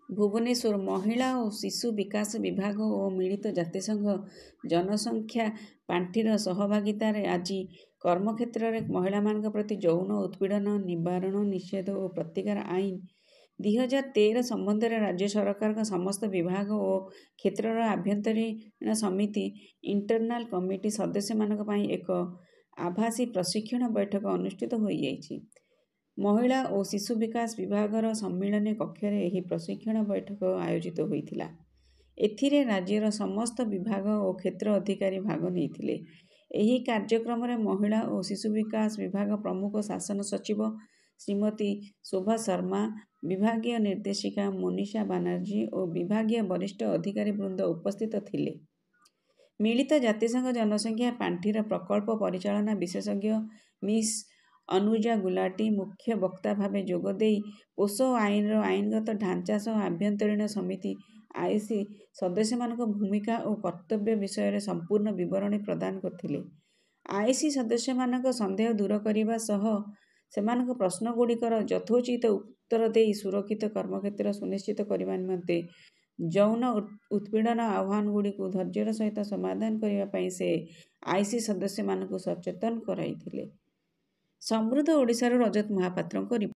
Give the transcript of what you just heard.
ଭୁବନେଶ୍ୱର ମହିଳା ଓ ଶିଶୁ ବିକାଶ ବିଭାଗ ଓ ମିଳିତ ଜାତିସଂଘ ଜନସଂଖ୍ୟା ପାଣ୍ଠିର ସହଭାଗିତାରେ ଆଜି କର୍ମକ୍ଷେତ୍ରରେ ମହିଳାମାନଙ୍କ ପ୍ରତି ଯୌନ ଉତ୍ପୀଡ଼ନ ନିବାରଣ ନିଷେଧ ଓ ପ୍ରତିକାର ଆଇନ 2013 ସମ୍ବନ୍ଧରେ ରାଜ୍ୟ ସରକାରଙ୍କ ସମସ୍ତ ବିଭାଗ ଓ କ୍ଷେତ୍ରର ଆଭ୍ୟନ୍ତରୀଣ ସମିତି ଇଣ୍ଟରନାଲ କମିଟି ସଦସ୍ୟମାନଙ୍କ ପାଇଁ ଏକ ଆଭାସୀ ପ୍ରଶିକ୍ଷଣ ବୈଠକ ଅନୁଷ୍ଠିତ ହୋଇଯାଇଛି। ମହିଳା ଓ ଶିଶୁ ବିକାଶ ବିଭାଗର ସମ୍ମିଳନୀ କକ୍ଷରେ ଏହି ପ୍ରଶିକ୍ଷଣ ବୈଠକ ଆୟୋଜିତ ହୋଇଥିଲା। ଏଥିରେ ରାଜ୍ୟର ସମସ୍ତ ବିଭାଗ ଓ କ୍ଷେତ୍ର ଅଧିକାରୀ ଭାଗ ନେଇଥିଲେ। ଏହି କାର୍ଯ୍ୟକ୍ରମରେ ମହିଳା ଓ ଶିଶୁ ବିକାଶ ବିଭାଗ ପ୍ରମୁଖ ଶାସନ ସଚିବ ଶ୍ରୀମତୀ ଶୋଭା ଶର୍ମା, ବିଭାଗୀୟ ନିର୍ଦ୍ଦେଶିକା ମୋନିଷା ବାନାର୍ଜୀ ଓ ବିଭାଗୀୟ ବରିଷ୍ଠ ଅଧିକାରୀ ବୃନ୍ଦ ଉପସ୍ଥିତ ଥିଲେ। ମିଳିତ ଜାତିସଂଘ ଜନସଂଖ୍ୟା ପାଣ୍ଠିର ପ୍ରକଳ୍ପ ପରିଚାଳନା ବିଶେଷଜ୍ଞ ମିସ୍ ଅନୁଜା ଗୁଲାଟି ମୁଖ୍ୟ ବକ୍ତା ଭାବେ ଯୋଗ ଦେଇ ପୋଷୋ ଆଇନର ଆଇନଗତ ଢାଞ୍ଚା ସହ ଆଭ୍ୟନ୍ତରୀଣ ସମିତି ଆଇସି ସଦସ୍ୟମାନଙ୍କ ଭୂମିକା ଓ କର୍ତ୍ତବ୍ୟ ବିଷୟରେ ସମ୍ପୂର୍ଣ୍ଣ ବିବରଣୀ ପ୍ରଦାନ କରିଥିଲେ। ଆଇସି ସଦସ୍ୟମାନଙ୍କ ସନ୍ଦେହ ଦୂର କରିବା ସହ ସେମାନଙ୍କ ପ୍ରଶ୍ନଗୁଡ଼ିକର ଯଥୋଚିତ ଉତ୍ତର ଦେଇ ସୁରକ୍ଷିତ କର୍ମକ୍ଷେତ୍ର ସୁନିଶ୍ଚିତ କରିବା ନିମନ୍ତେ ଯୌନ ଉତ୍ପୀଡ଼ନ ଆହ୍ୱାନଗୁଡ଼ିକୁ ଧୈର୍ଯ୍ୟର ସହିତ ସମାଧାନ କରିବା ପାଇଁ ସେ ଆଇସି ସଦସ୍ୟମାନଙ୍କୁ ସଚେତନ କରାଇଥିଲେ। ସମୃଦ୍ଧ ଓଡ଼ିଶାରୁ ରଜତ ମହାପାତ୍ରଙ୍କ ରିପୋର୍ଟ।